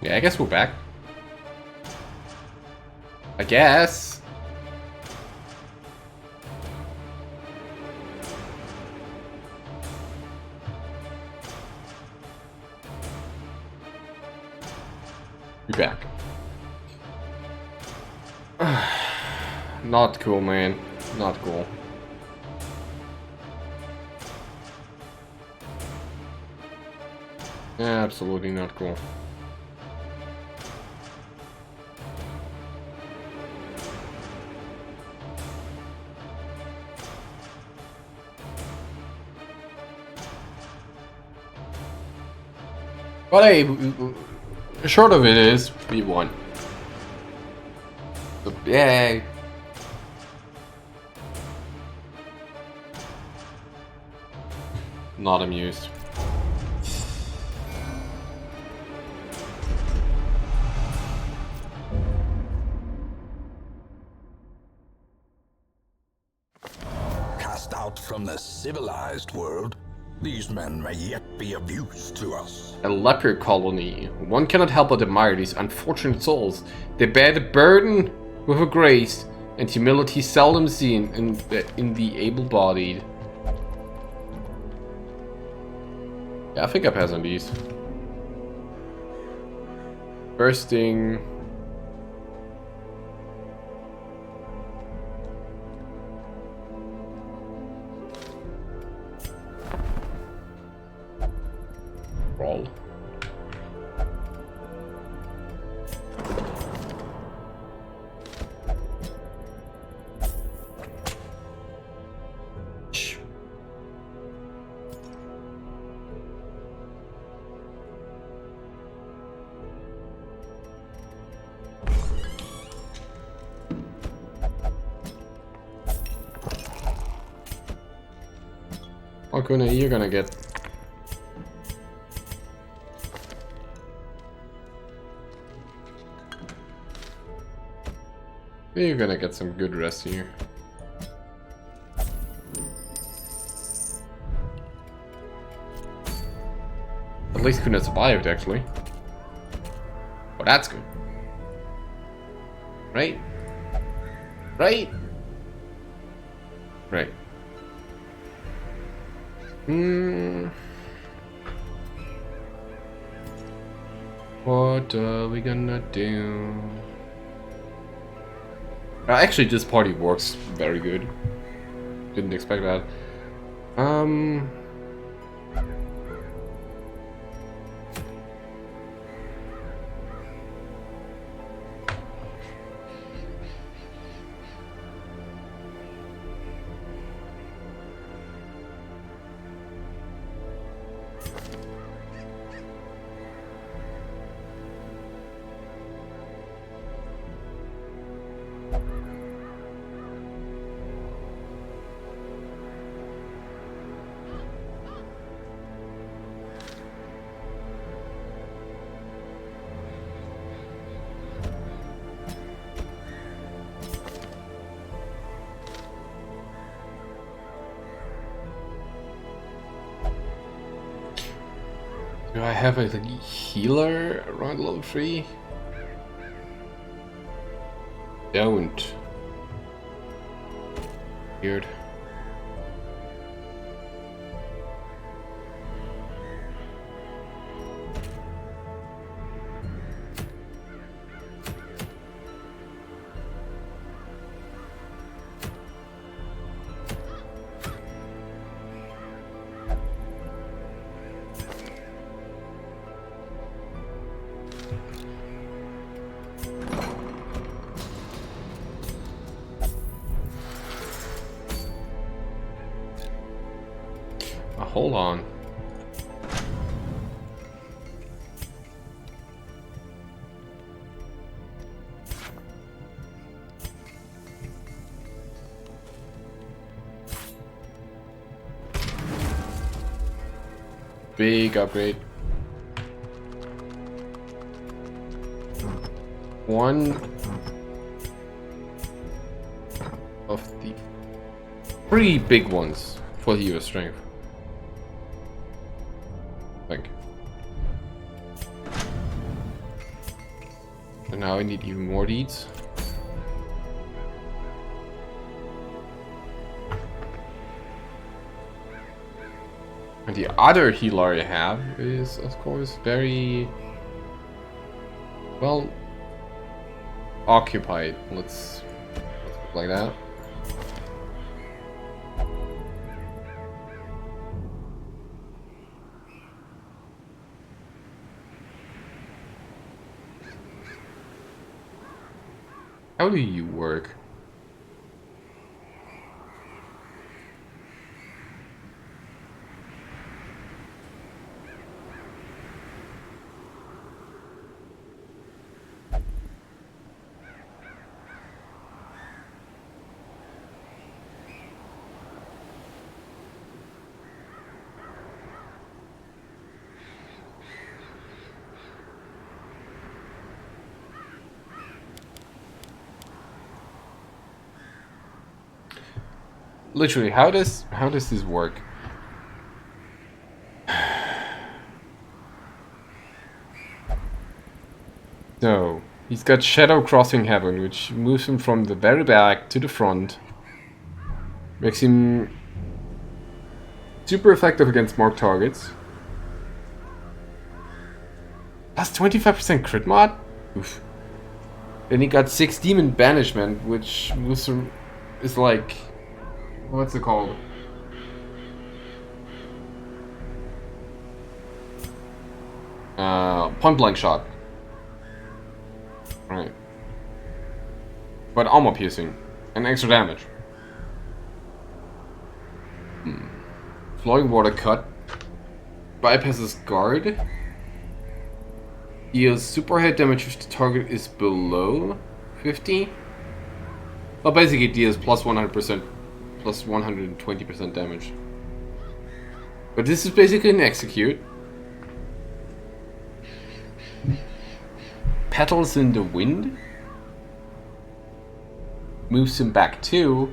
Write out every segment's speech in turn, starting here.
Yeah, I guess we're back. I guess. We're back. Not cool, man. Not cool. Absolutely not cool. But hey, short of it is, we won. So, yay. Not amused. Cast out from the civilized world, these men may yet be of use to us. A leper colony. One cannot help but admire these unfortunate souls. They bear the burden with a grace and humility seldom seen in the able-bodied. Yeah, I think I pass on these. Bursting. Roll. What kind of you're gonna get? You're gonna get some good rest here. At least couldn't have survived, actually. Oh, that's good. Right? Right? Right. What are we gonna do? Actually, this party works very good. Didn't expect that. Do I have a healer around level 3? Don't. Weird. Hold on. Big upgrade. One of the 3 big ones for hero strength. I think. And now I need even more deeds. And the other healer I have is, of course, very well occupied. Let's put it like that. How do you work? Literally, how does this work? So, he's got Shadow Crossing Heaven, which moves him from the very back to the front. Makes him super effective against marked targets. Plus 25% crit mod? Oof. Then he got 6 Demon Banishment, which moves him, is like... what's it called? Point blank shot. Right. But armor piercing. And extra damage. Flowing water cut. Bypasses guard. Deals super hit damage if the target is below 50. Well, basically it deals plus 100%. Plus 120% damage. But this is basically an execute. Petals in the wind. Moves him back 2.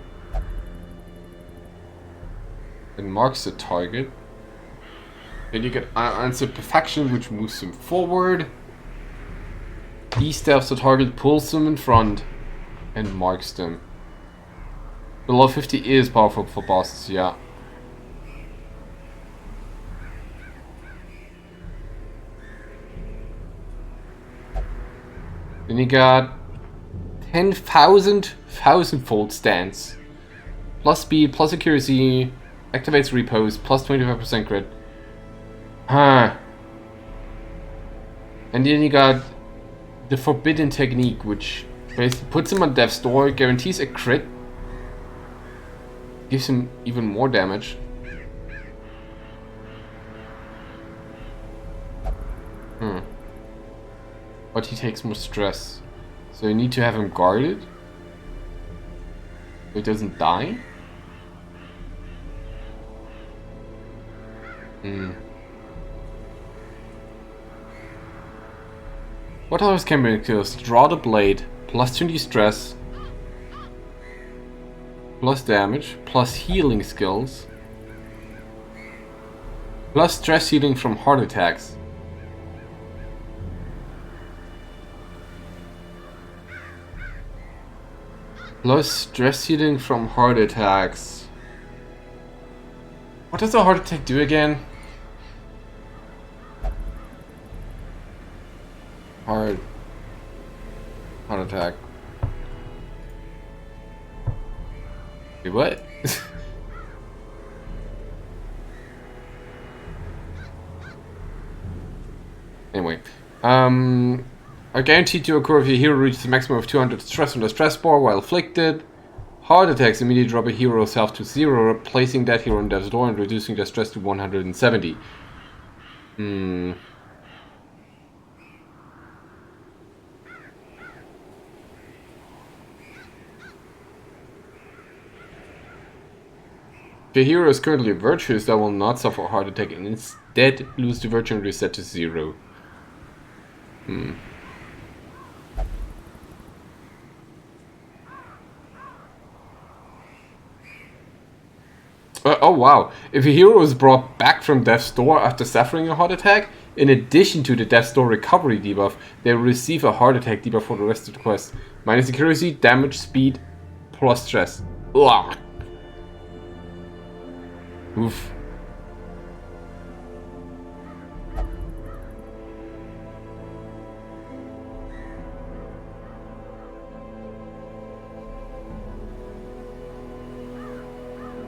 And marks the target. Then you get Answered Perfection, which moves him forward. He steps the target, pulls them in front, and marks them. Below 50 is powerful for bosses, yeah. Then you got 10,000 thousandfold stance. Plus speed, plus accuracy, activates repose, plus 25% crit. Huh. And then you got the Forbidden Technique, which basically puts him on death's door, guarantees a crit. Gives him even more damage. But he takes more stress. So you need to have him guarded. So he doesn't die. What others can be kills? Draw the blade. Plus 20 stress. Plus damage. Plus healing skills. Plus stress healing from heart attacks. Plus stress healing from heart attacks. What does a heart attack do again? Heart attack. Wait, what? Anyway, are guaranteed to occur if your hero reaches a maximum of 200 stress on the stress bar while afflicted. Heart attacks immediately drop a hero's health to 0, replacing that hero on death's door and reducing their stress to 170. If your hero is currently virtuous, that will not suffer a heart attack and instead lose the virtue and reset to 0. Oh wow, if a hero is brought back from death's door after suffering a heart attack, In addition to the Death Door recovery debuff, they will receive a heart attack debuff for the rest of the quest. Minus accuracy, damage, speed, plus stress. Ugh. Oof.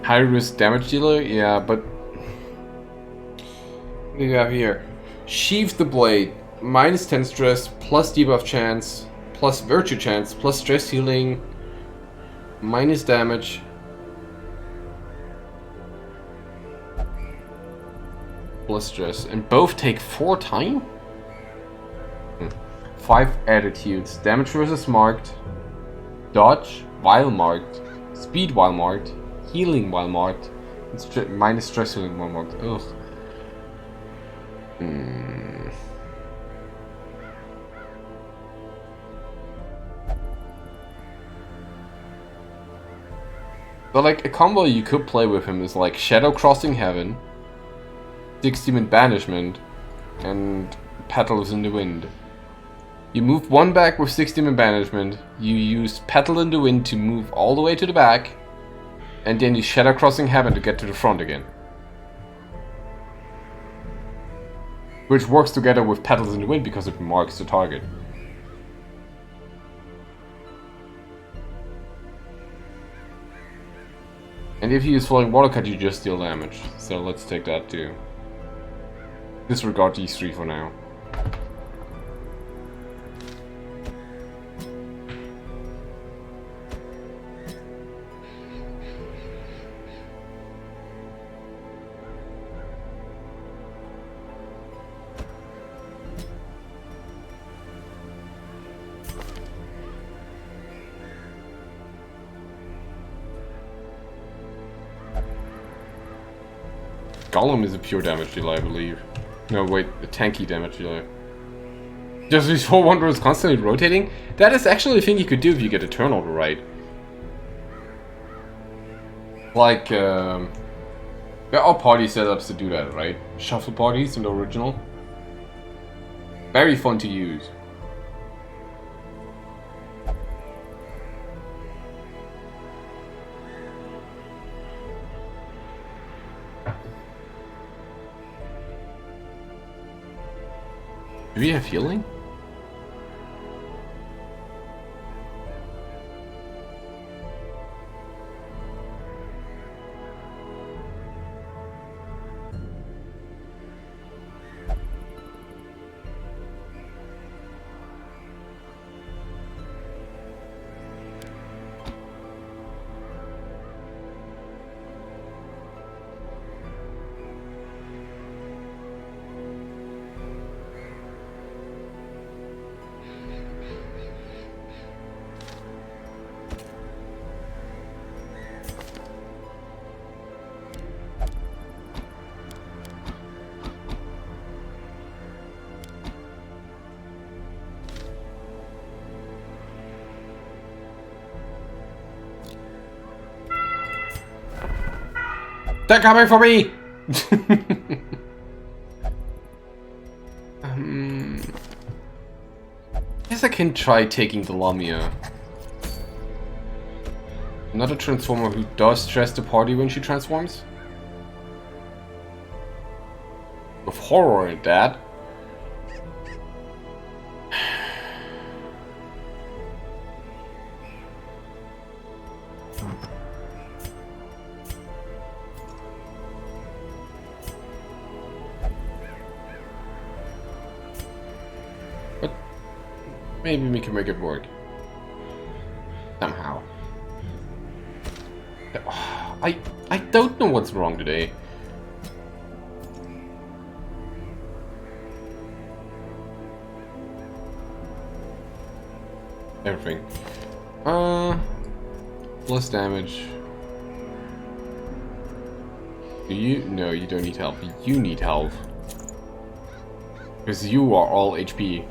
High risk damage dealer? Yeah, but... What do you have here? Sheath the blade. Minus 10 stress, plus debuff chance, plus virtue chance, plus stress healing, minus damage. Plus stress. And both take 4 time? 5 attitudes. Damage versus marked. Dodge while marked. Speed while marked. Healing while marked. And minus stress healing while marked. Ugh. But like a combo you could play with him is like Shadow Crossing Heaven, 6 Demon Banishment, and Petals in the Wind. You move 1 back with 6 Demon Banishment, you use Petal in the Wind to move all the way to the back, and then you Shadow Crossing Heaven to get to the front again. Which works together with Petals in the Wind because it marks the target. And if you use Flowing Water Cut, you just deal damage. So let's take that too. Disregard these 3 for now. Golem is a pure damage dealer, I believe. No, wait, a tanky damage dealer. Does these 4 Wanderers constantly rotating? That is actually a thing you could do if you get a turn order right. Like, there are party setups to do that, right? Shuffle parties in the original. Very fun to use. Do we have healing? They're coming for me! Guess I can try taking the Lamia. Another transformer who does stress the party when she transforms? With horror in that. Maybe we can make it work. Somehow. I don't know what's wrong today. Everything. Plus damage. Do you? No, you don't need help. You need help. Because you are all HP.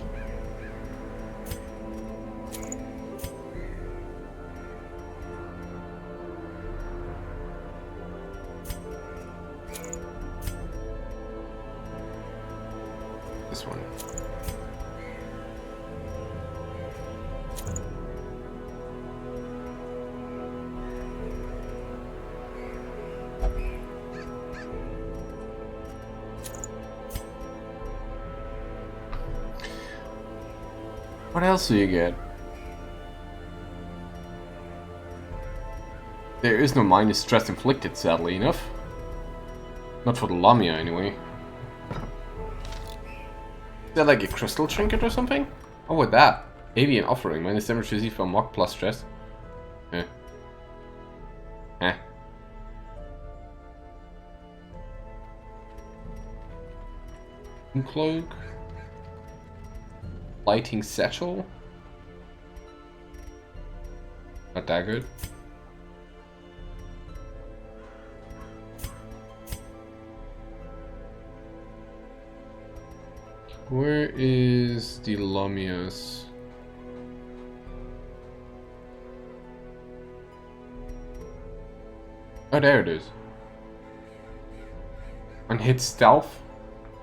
This one. What else do you get? There is no minus stress inflicted, sadly enough. Not for the Lamia, anyway. Is that like a crystal trinket or something? Oh, with that. Avian offering. Minus damage received from mock plus stress. Eh. Eh. Cloak. Lighting satchel. Not that good. Where is the Lamias? Oh, there it is. Unhit stealth?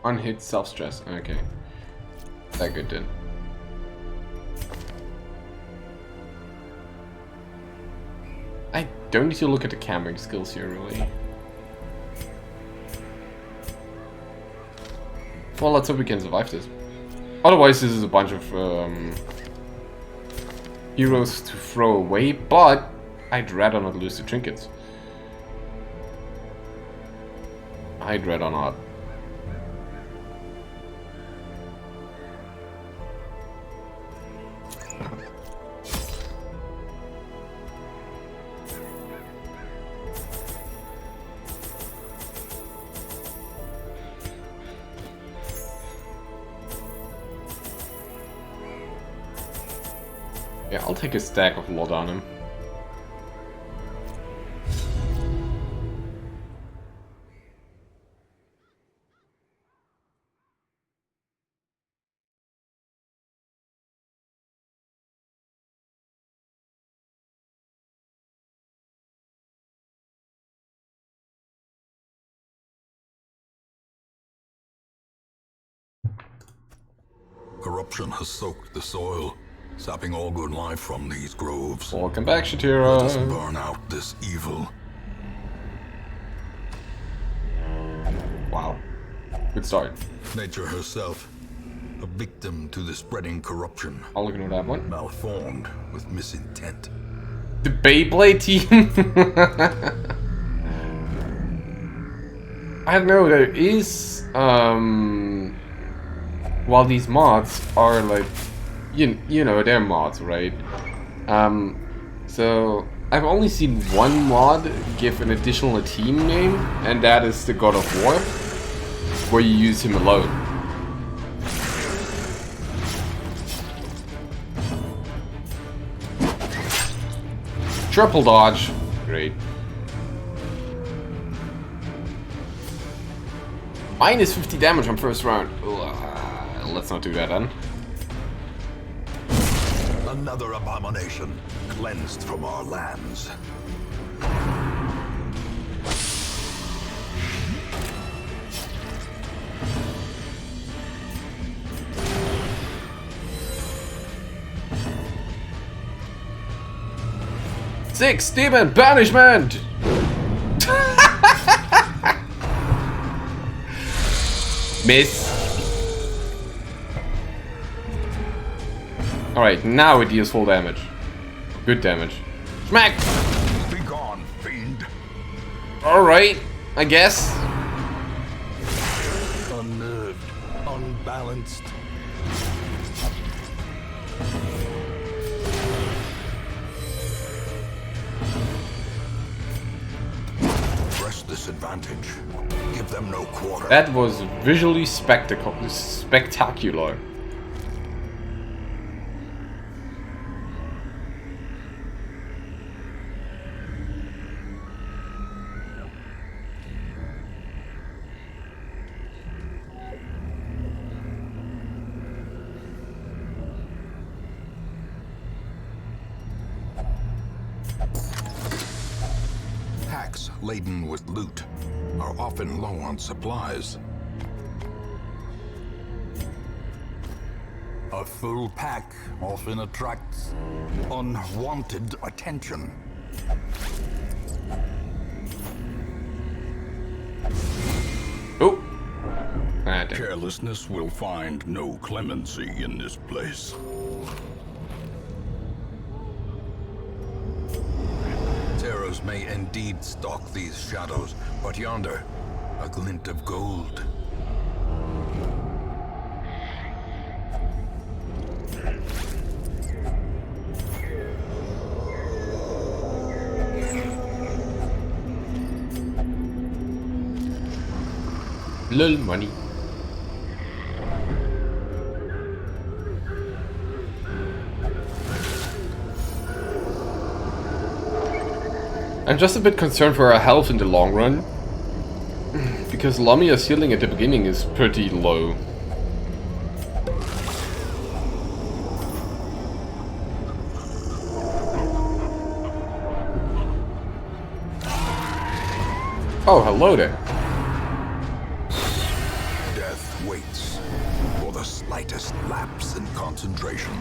Unhit self-stress. Okay. That good then. I don't need to look at the camping skills here, really. Well, let's hope we can survive this. Otherwise, this is a bunch of heroes to throw away, but I'd rather not lose the trinkets. I'd rather not. Yeah, I'll take a stack of laudanum. Corruption has soaked the soil, sapping all good life from these groves. Welcome back, Let us Shatira. burn out this evil. Wow. Good start. Nature herself, a victim to the spreading corruption, I'll ignore that one. malformed with misintent. The Beyblade team. I don't know, there is while these mods are like you know they're mods, right? So I've only seen one mod give an additional team name, and that is the God of War, where you use him alone. Triple dodge. Great. Minus 50 damage on first round. Let's not do that then. Another abomination cleansed from our lands. Six demon banishment. Miss. Alright, now it deals full damage. Good damage. Smack! Be gone, fiend. Alright, I guess. Unnerved, unbalanced. Press this advantage. Give them no quarter. That was visually spectacular. Packs laden with loot are often low on supplies. A full pack often attracts unwanted attention. Oh! Carelessness will find no clemency in this place. Terrors may indeed stalk these shadows, but yonder, a glint of gold. Little money. I'm just a bit concerned for our health in the long run, because Lamia's healing at the beginning is pretty low. Oh, hello there. Death waits for the slightest lapse in concentration.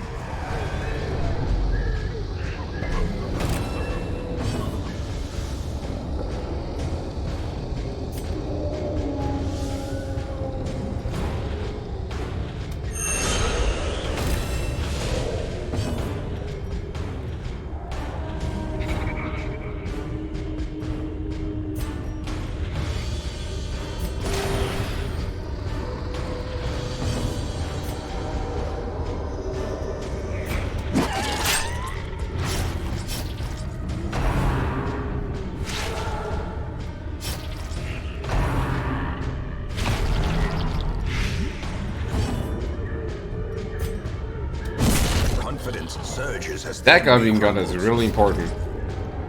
Surges as That guarding gun is really important.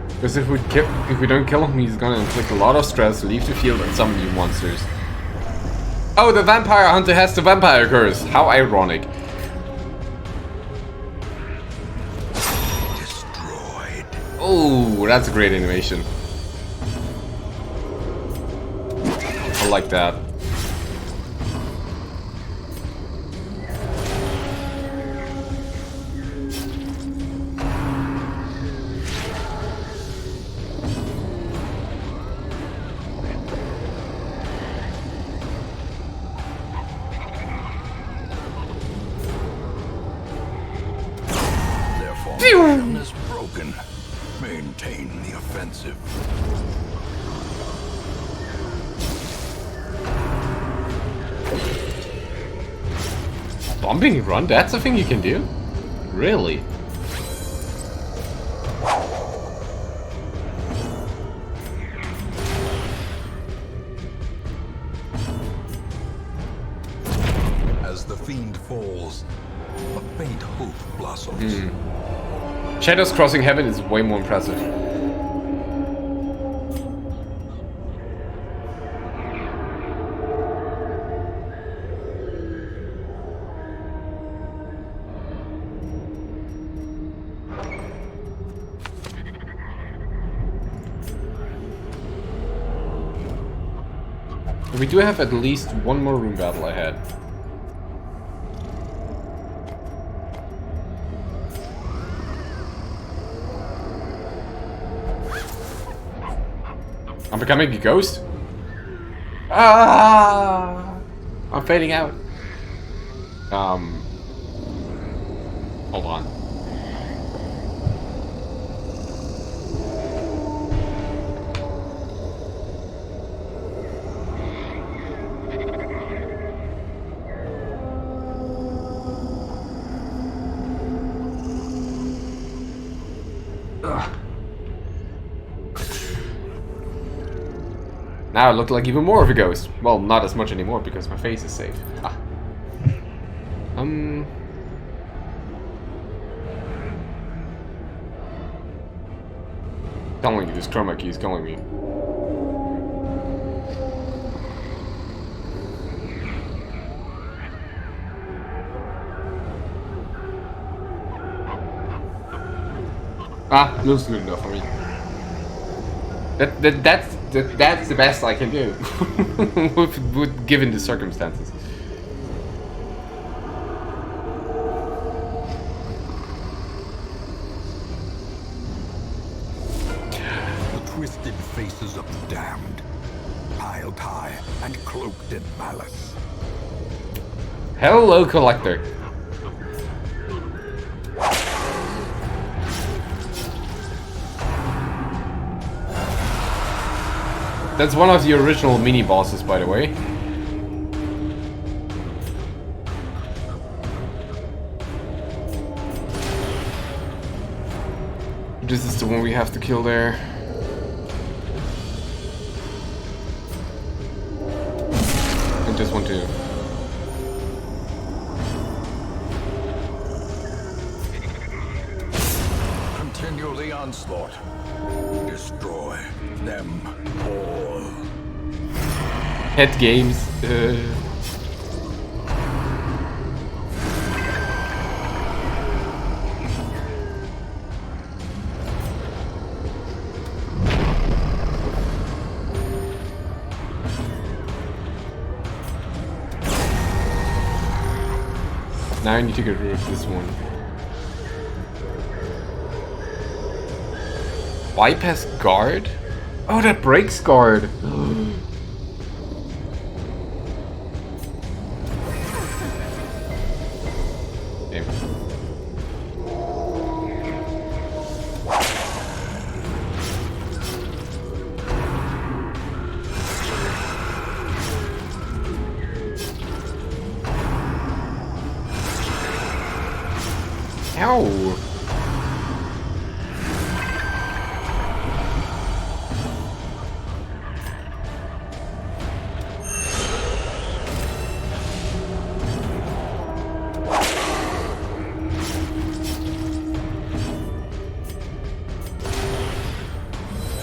Because if we don't kill him, he's gonna inflict a lot of stress, leave the field, and summon new monsters. Oh, the vampire hunter has the vampire curse! How ironic. destroyed. Oh, that's a great animation. I like that. Formation is broken. Maintain the offensive. Bombing run? That's a thing you can do? Really? As the fiend falls, a faint hope blossoms. Shadows crossing heaven is way more impressive. We do have at least one more room battle ahead. I'm becoming a ghost? Ah! I'm fading out. Hold on. Now I look like even more of a ghost. Well, not as much anymore because my face is safe. Ah. Telling you, this chroma key is killing me. Ah, looks good enough for me. That's the best I can do, given the circumstances. mailed high and cloaked in malice. Hello, Collector. That's one of the original mini-bosses, by the way. This is the one we have to kill there. And this one too. Continue the onslaught. Destroy them all. Head games. Now I need to get rid of this one. Bypass guard? Oh, that breaks guard. Okay. Ow!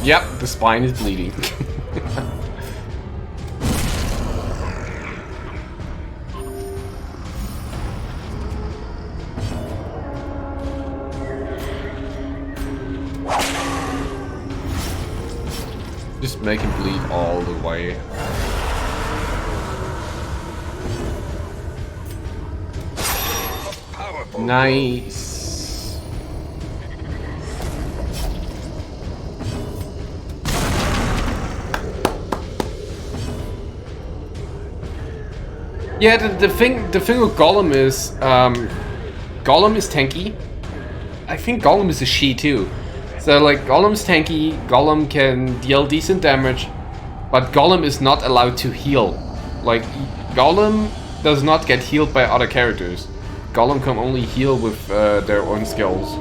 Yep, the spine is bleeding. Just make him bleed all the way. Nice. Yeah, the thing with Gollum is Gollum is tanky. I think Gollum is a she too. So like Gollum's tanky, Gollum can deal decent damage, but Gollum is not allowed to heal. Like Gollum does not get healed by other characters. Gollum can only heal with their own skills.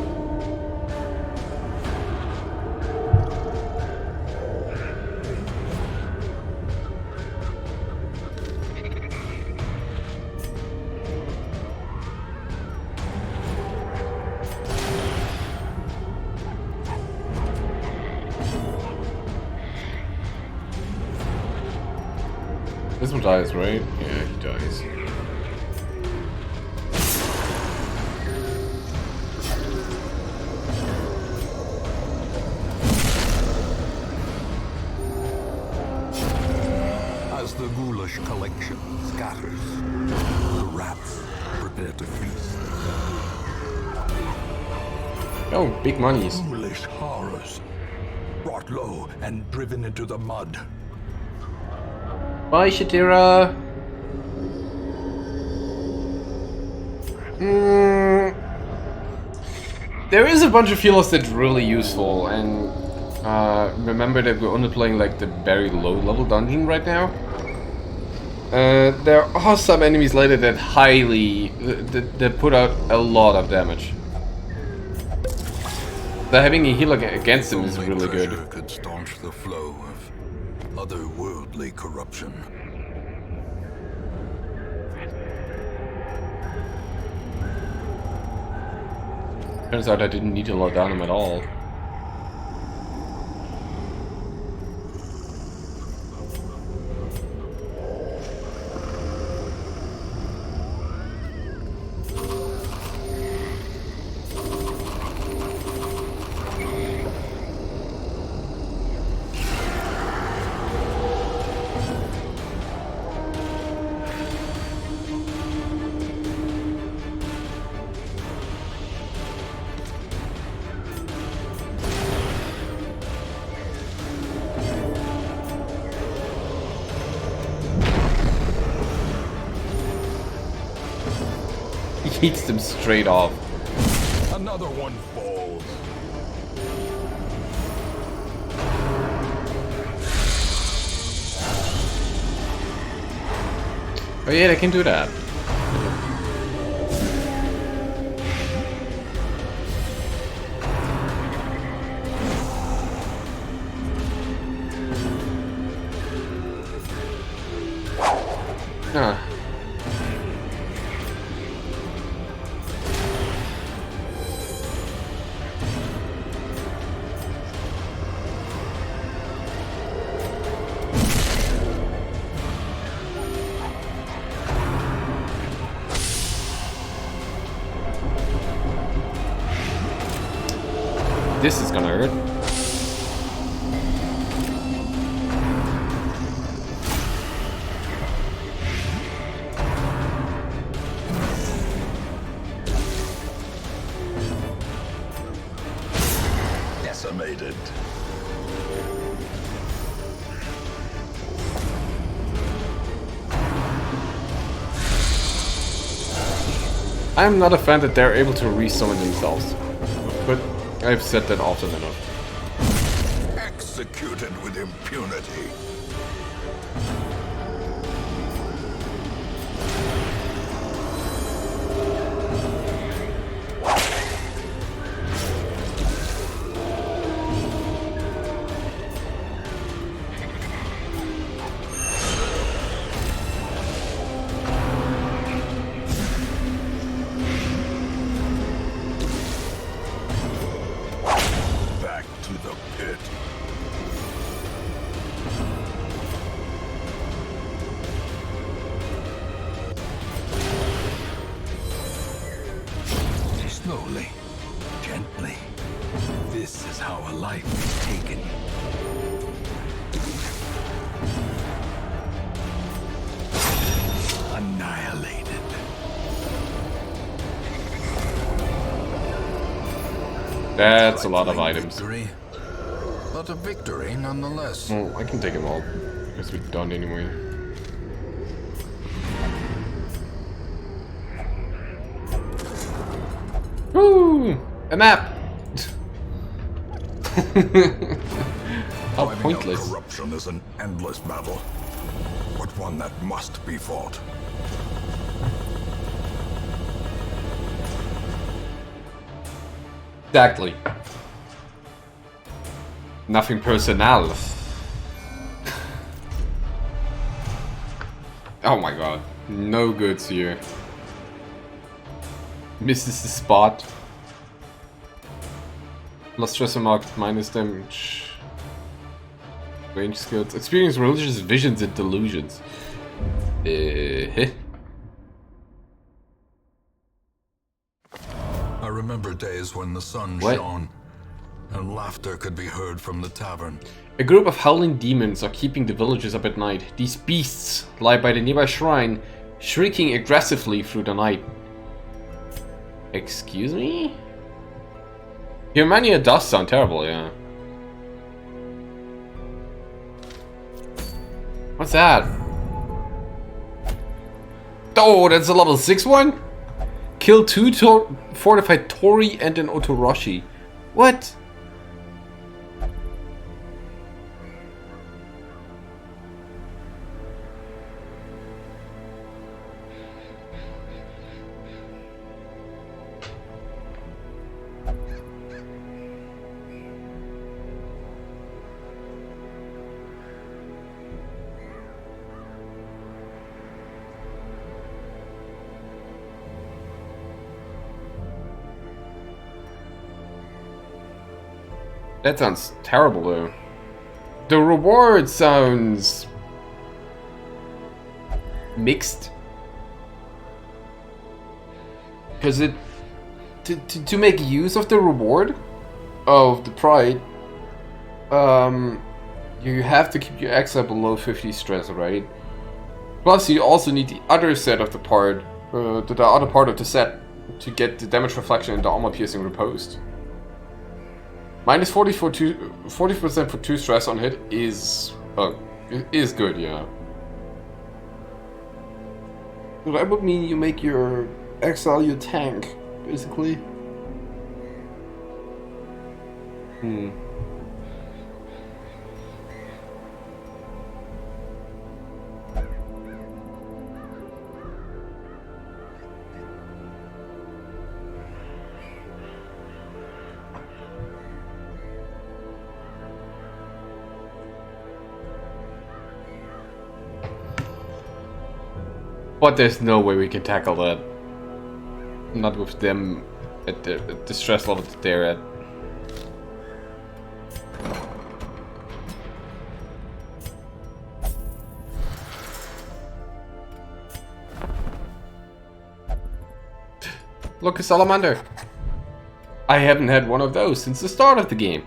This one dies, right? Yeah, he dies. As the ghoulish collection scatters, the rats prepare to feast. Oh, big monies. Ghoulish horrors, brought low and driven into the mud. Bye, Shatira. There is a bunch of healers that's really useful, and remember that we're only playing like the very low level dungeon right now. There are some enemies later that that put out a lot of damage. So having a healer against them is really good. Could staunch the flow of otherworldly corruption. Turns out I didn't need to lock down him at all. eats them straight off. Another one falls. Oh yeah, they can do that. Huh. This is gonna hurt. Decimated. I'm not a fan that they're able to resummon themselves, but I've said that often enough. Executed with impunity. Back to the pit. Slowly, gently. This is how a life is taken. Annihilated. That's a lot of items. Victory, but a victory nonetheless. Well, I can take them all, because we're done anyway. Woo! A map! How Driving out pointless. corruption is an endless battle, but one that must be fought. Exactly. Nothing personal. Oh my god. No goods here. Misses the spot. Plus stress mark, minus damage. Range skills. Experience religious visions and delusions. I remember days when the sun What? shone and laughter could be heard from the tavern. A group of howling demons are keeping the villagers up at night. These beasts lie by the nearby shrine, shrieking aggressively through the night. Excuse me? Humania does sound terrible, yeah. What's that? Oh, that's a level 6 one? Kill 2 fortified Tori and an Otoroshi. What? That sounds terrible, though. The reward sounds mixed. Because it to make use of the reward of the pride, you have to keep your XP below 50 stress, right? Plus, you also need the other set of the part, the other part of the set, to get the damage reflection and the armor piercing riposte. Minus 40% for 2 stress on hit is good, yeah. So that would mean you make your exile your tank, basically. But there's no way we can tackle that. Not with them at the stress level that they're at. Look, a salamander! I haven't had one of those since the start of the game.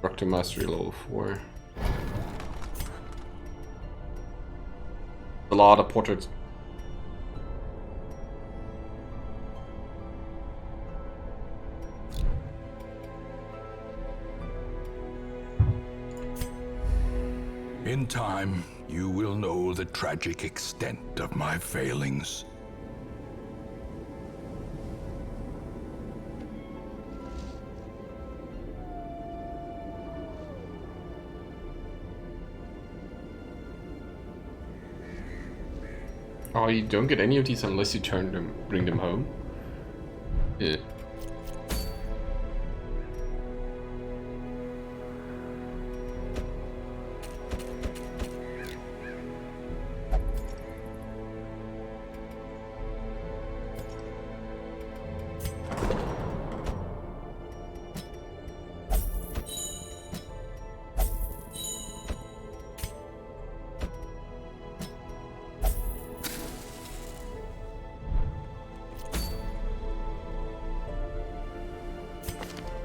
Rock to mastery level 4. A lot of portraits. In time, you will know the tragic extent of my failings. Oh, you don't get any of these unless you bring them home? Yeah.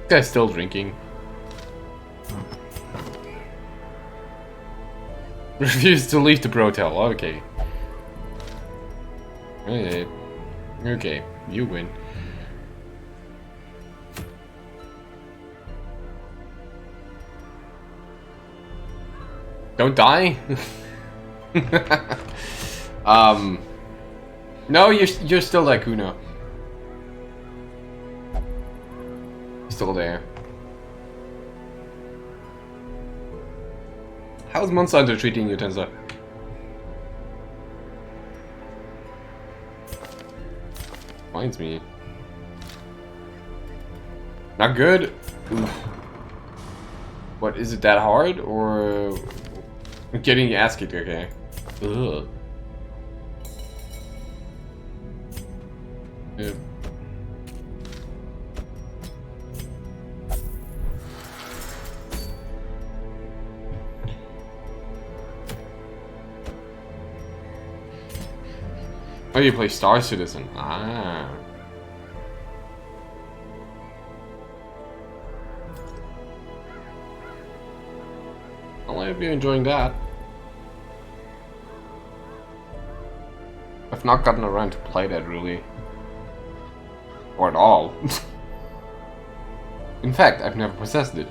Guy's still drinking. Refuse to leave the brothel. Okay. Okay, you win. Don't die. No, you're still that Kuna. Still there. How's Monsanto treating you, Tensa? Reminds me. Not good? Oof. What, is it that hard? Or... getting your ass kicked, okay. Ugh. Yeah. Oh, you play Star Citizen. Ah. Well, I hope you're enjoying that. I've not gotten around to play that really. Or at all. In fact, I've never possessed it.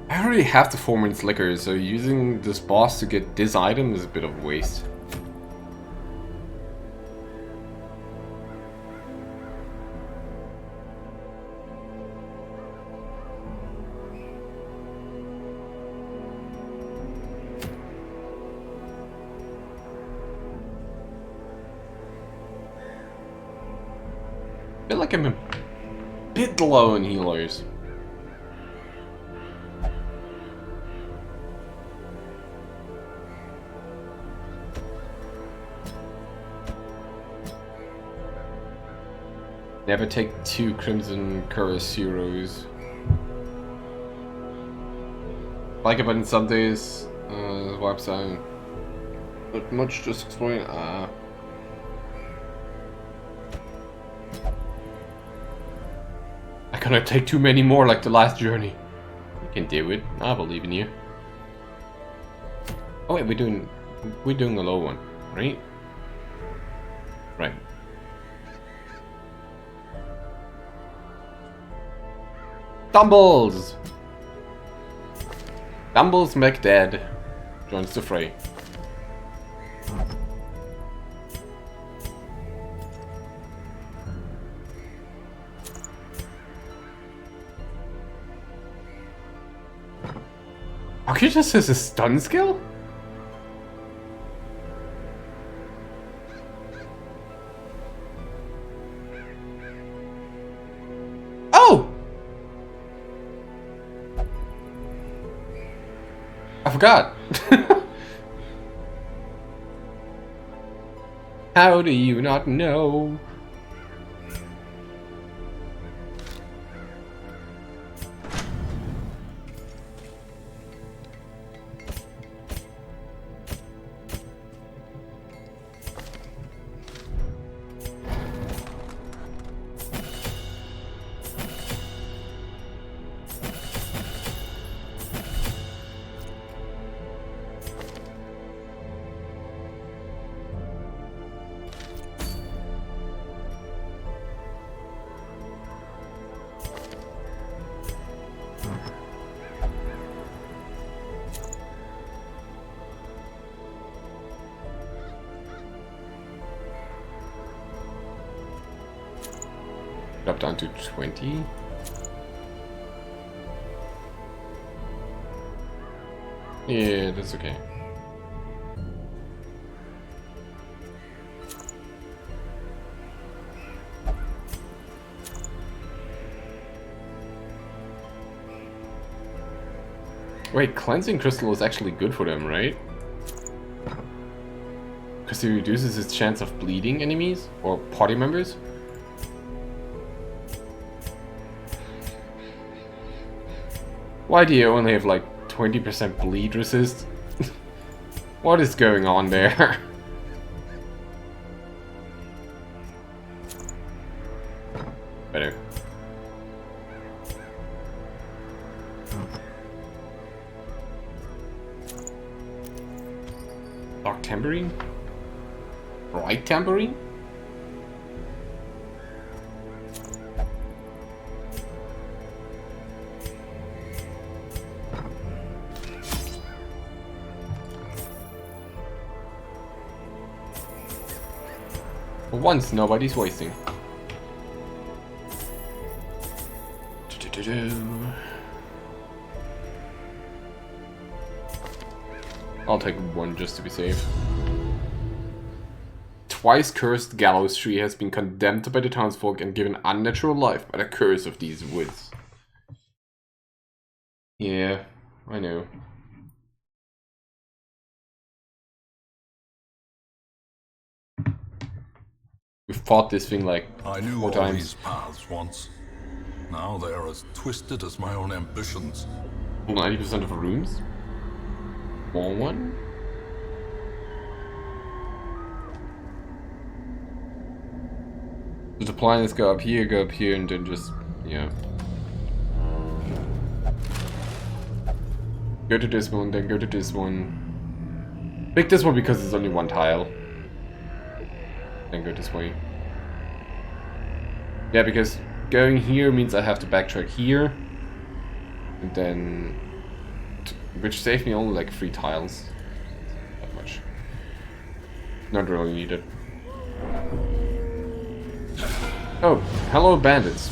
I already have the 4 minutes liquor, so using this boss to get this item is a bit of a waste. I feel like I'm a bit low in healers. Never take 2 Crimson Chorus heroes. Like it, but in some days, wipes out. Not much, just exploring. I cannot take too many more like the last journey. Can do it. I believe in you. Oh wait, we're doing a low one, right? Right. Dumbles! Dumbles McDead joins the fray. Arcutus has a stun skill? Oh! I forgot. How do you not know? Drop down to 20. Yeah, that's okay. Wait, cleansing crystal is actually good for them, right? Because it reduces its chance of bleeding enemies or party members. Why do you only have like 20% bleed resist? What is going on there? Better. Dark tambourine? Bright tambourine? For once, nobody's wasting. I'll take one just to be safe. Twice cursed gallows tree has been condemned by the townsfolk and given unnatural life by the curse of these woods. Yeah, I know. We've fought this thing like I knew 4 all times. these paths once. Now they are as twisted as my own ambitions. 90% of the rooms? More one? So the plan is go up here, and then just, yeah. Go to this one, then go to this one. Pick this one because it's only one tile. Then go this way. Yeah, because going here means I have to backtrack here. And then... which saved me only like 3 tiles. Not much. Not really needed. Oh, hello bandits.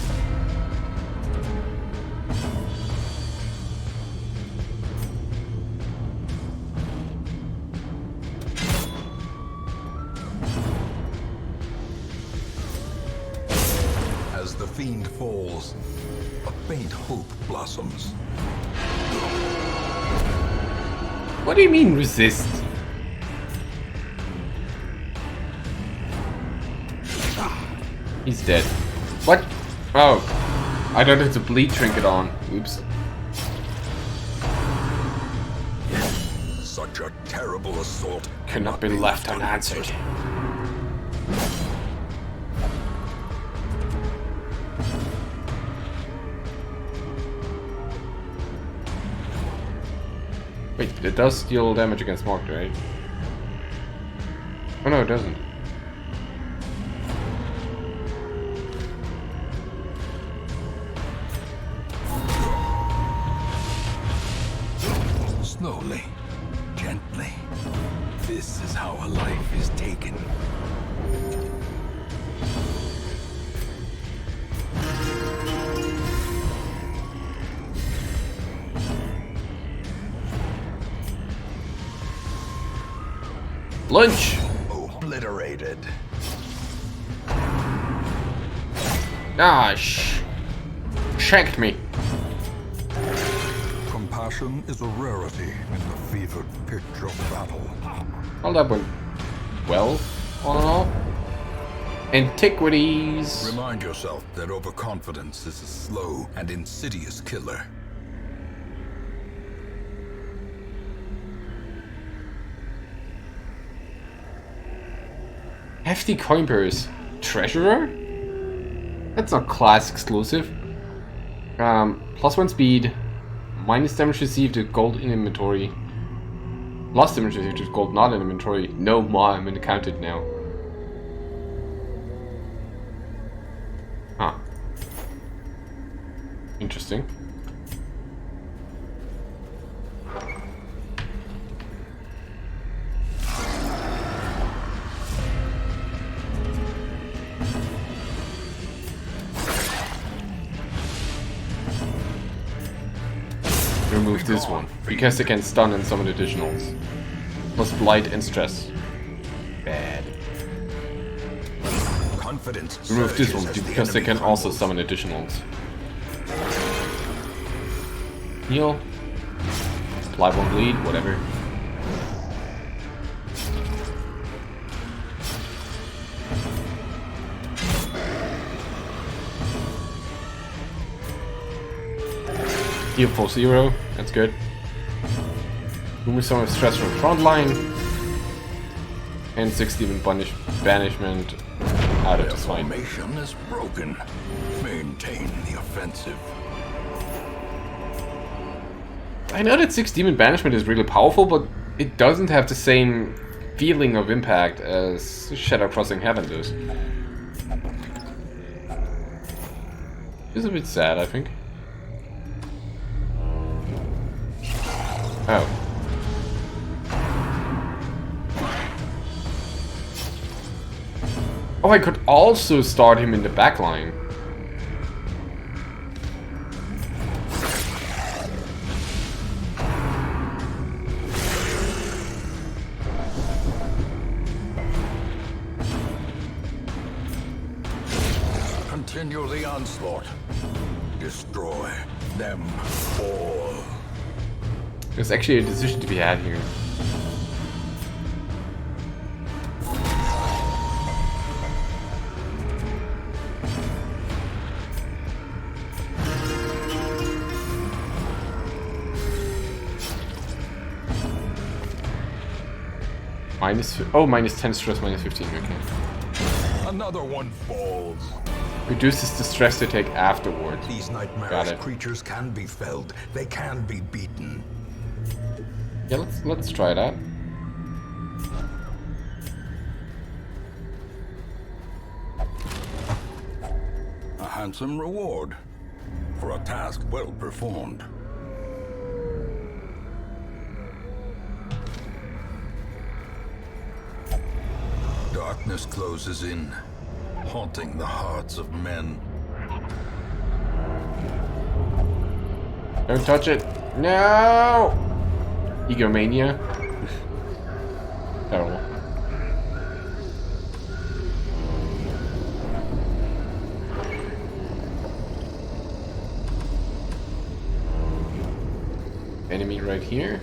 As the fiend falls, a faint hope blossoms. What do you mean resist? He's dead. What? Oh. I don't have the bleed trinket on. Oops. Such a terrible assault Cannot be left unanswered. Wait, it does deal damage against marked, right? Oh no, it doesn't. Slowly, gently. This is how a life is taken. Lunch! Obliterated. Ah, shanked me. Compassion is a rarity in the fevered pitch of battle. Well, that went well, all in all. Antiquities. Remind yourself that overconfidence is a slow and insidious killer. Hefty coin purse. Treasurer? That's not class exclusive. +1 speed. Minus damage received with gold in inventory. Lost damage received with gold not in inventory. No more counted now. Huh. Interesting. Remove this one, because they can stun and summon additionals. Plus blight and stress. Bad. Confidence. Remove this one, because they can also summon additionals. Heal. Apply 1 bleed, whatever. Heal for 0, that's good. Remove some of stress from front line. And 6 demon banishment out of the fight. Formation is broken. Maintain the offensive. I know that 6 demon banishment is really powerful, but it doesn't have the same feeling of impact as Shadow Crossing Heaven does. It's a bit sad, I think. Oh. Oh, I could also start him in the back line. Continue the onslaught. Destroy them all. There's actually a decision to be had here. Minus 10 stress, minus 15, okay. Another one falls. Reduces the stress they take afterwards. These nightmarish creatures can be felled. They can be beaten. Yeah, let's try that. A handsome reward for a task well performed. Darkness closes in, haunting the hearts of men. Don't touch it. No! Egomania. Terrible. Enemy right here.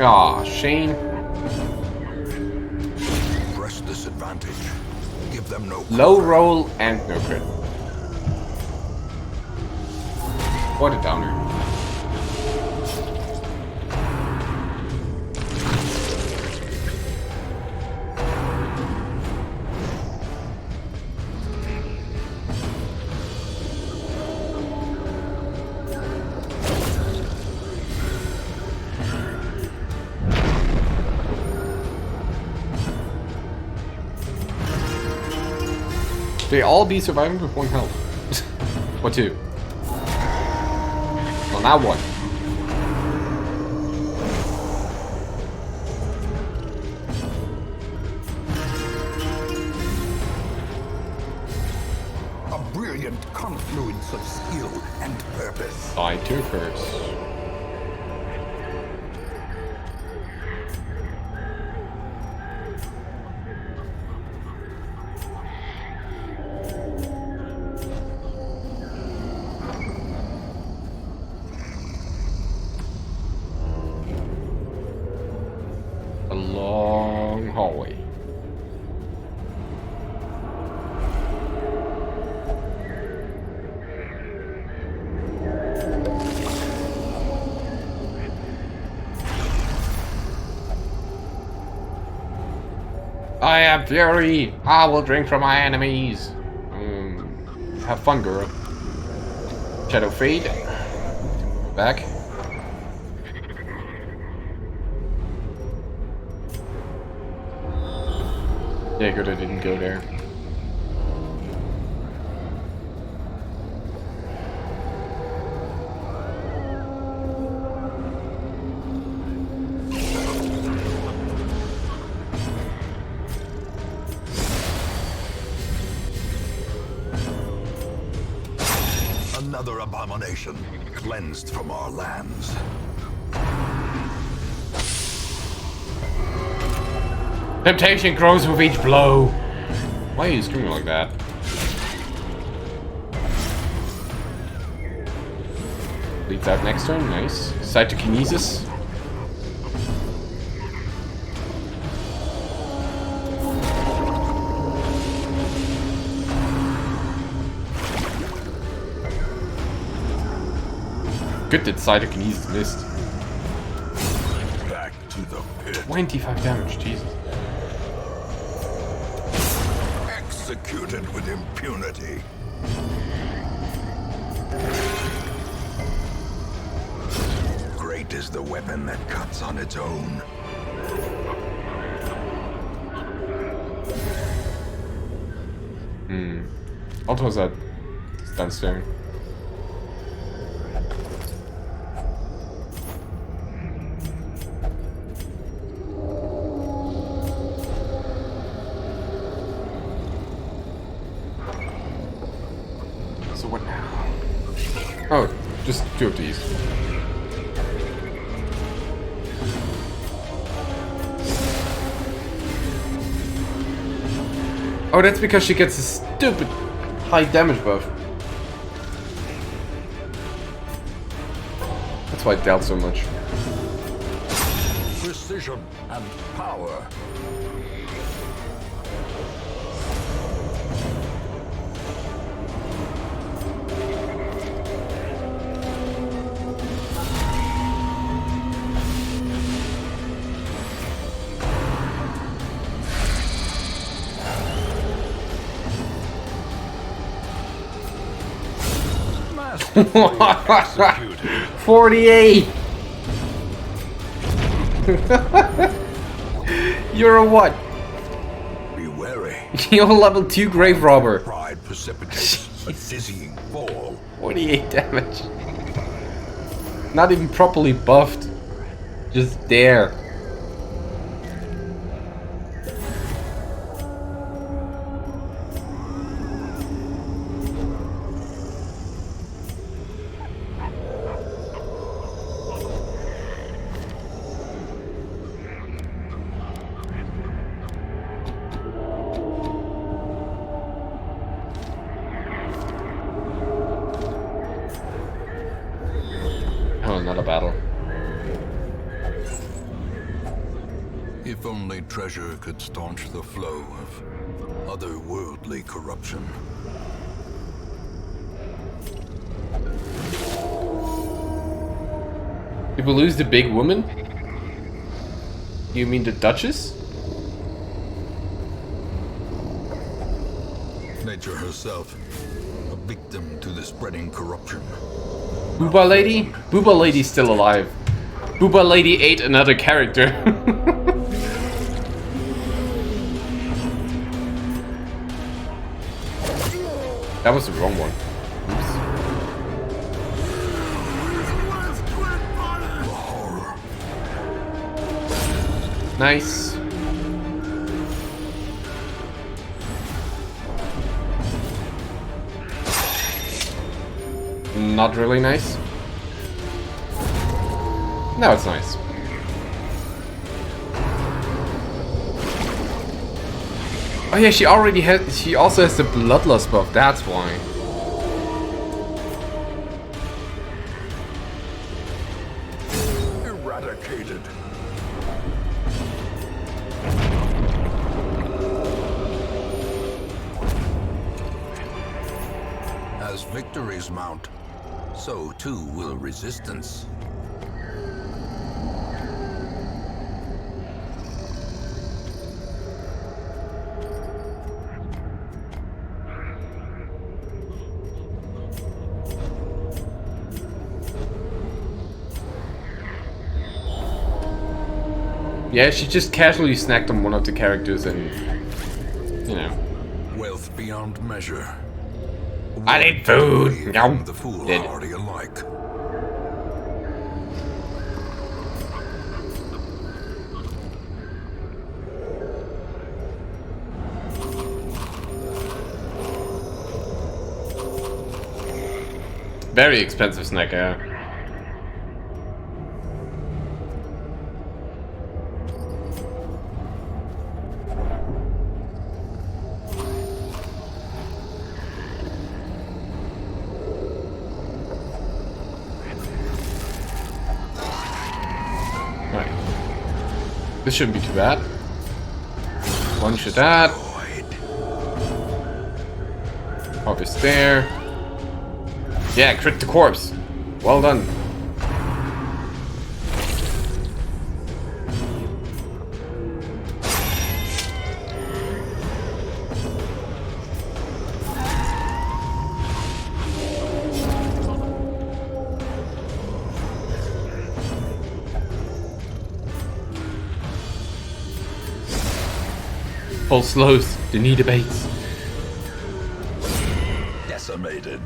Aw, Shane. Press this advantage. Give them no Low roll and no crit. What a downer. They all be surviving with 1 health. Or 2. Well, now 1. A brilliant confluence of skill and purpose. Die to a curse. A long hallway. I am fury. I will drink from my enemies. Have fun, girl. Shadow fade. Back. Yeah, good. I didn't go there. Another abomination cleansed from our lands. Temptation grows with each blow. Why are you screaming like that? Leads out next turn, nice. Cytokinesis. Good that Cytokinesis missed. Back to the pit. 25 damage, Jesus. Executed with impunity. Great is the weapon that cuts on its own. What was that? Standstill. So what now? Oh, just 2 of these. Oh, that's because she gets a stupid high damage buff. That's why it dealt so much. Precision and power. Executed. 48! You're a what? Be wary. You're a level 2 grave robber. Pride precipitates a dizzying fall. 48 damage. Not even properly buffed. Just there. Oh, another battle. If only treasure could staunch the flow of otherworldly corruption. Did we lose the big woman? You mean the Duchess? Nature herself, a victim to the spreading corruption. Booba Lady? Booba Lady's still alive. Booba Lady ate another character. That was the wrong one. Oops. Nice. Not really nice. No, it's nice. Oh yeah, she also has the bloodlust buff, that's why. Eradicated. As victories mount, so too will resistance. Yeah, she just casually snacked on one of the characters and, you know. Wealth beyond measure. I need food! No. The foolhardy alike. Very expensive snack, yeah. This shouldn't be too bad. One shot that. Harvest there. Yeah, crit the corpse. Well done. Full slows, the knee debates. Decimated.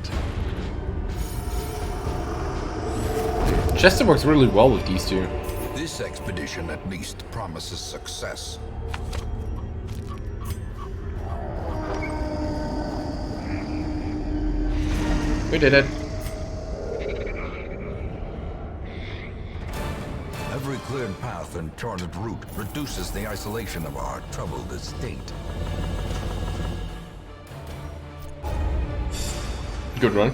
Chester works really well with these two. This expedition at least promises success. We did it. Every cleared path and charted route reduces the isolation of our troubled estate. Good run.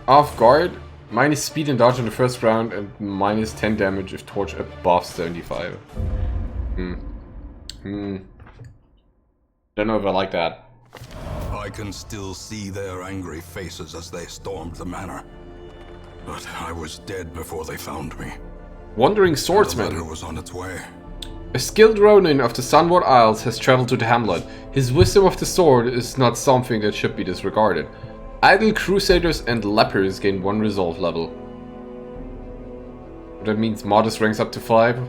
Off guard, minus speed and dodge in the first round, and minus 10 damage if torch above 75. Don't know if I like that. I can still see their angry faces as they stormed the manor. But I was dead before they found me. Wandering The swordsman. letter was on its way. A skilled Ronin of the Sunward Isles has traveled to the hamlet. His wisdom of the sword is not something that should be disregarded. Idle crusaders and lepers gain 1 resolve level. That means Modest ranks up to 5.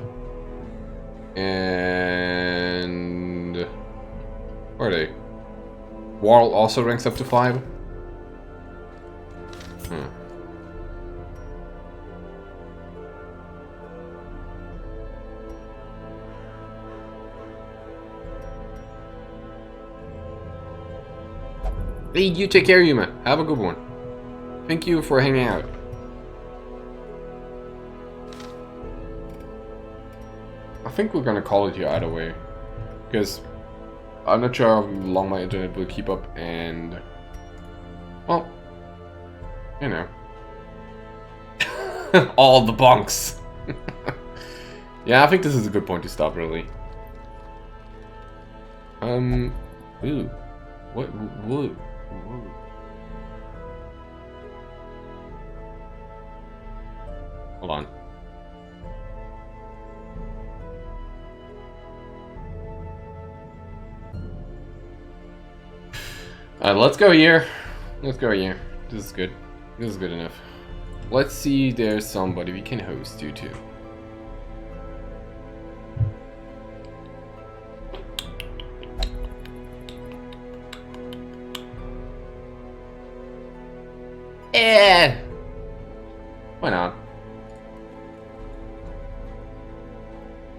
And... where are they? Warl also ranks up to 5. Hey, you take care of you, man. Have a good one. Thank you for hanging out. I think we're gonna call it here either way. Because I'm not sure how long my internet will keep up and... well, you know. All the bunks. Yeah, I think this is a good point to stop, really. Ooh. What? Whoa. Hold on. Let's go here. Let's go here. This is good. This is good enough. Let's see, there's somebody we can host you to. Eh. Why not?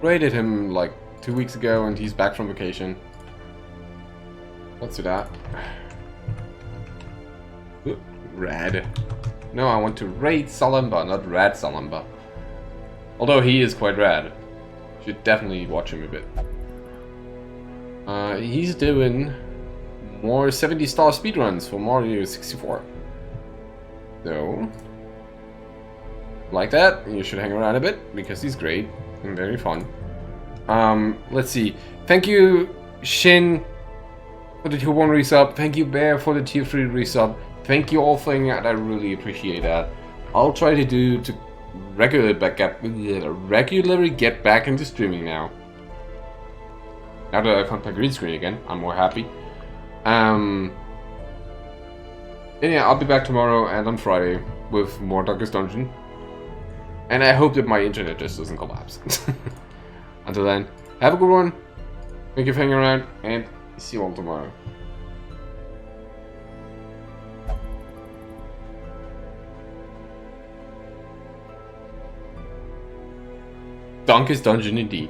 Raided him like 2 weeks ago and he's back from vacation. Let's do that. Ooh, Rad. No, I want to raid Salemba, not Rad Salemba. Although he is quite rad. Should definitely watch him a bit. He's doing more 70-star speedruns for Mario 64. So, like that, you should hang around a bit, because he's great and very fun. Let's see. Thank you, Shin, for the tier 1 resub. Thank you, Bear, for the tier 3 resub. Thank you all for hanging out. I really appreciate that. I'll try to regularly get back into streaming now. Now that I found my green screen again, I'm more happy. And yeah, I'll be back tomorrow and on Friday with more Darkest Dungeon. And I hope that my internet just doesn't collapse. Until then, have a good one. Thank you for hanging around, and see you all tomorrow. Darkest Dungeon indeed.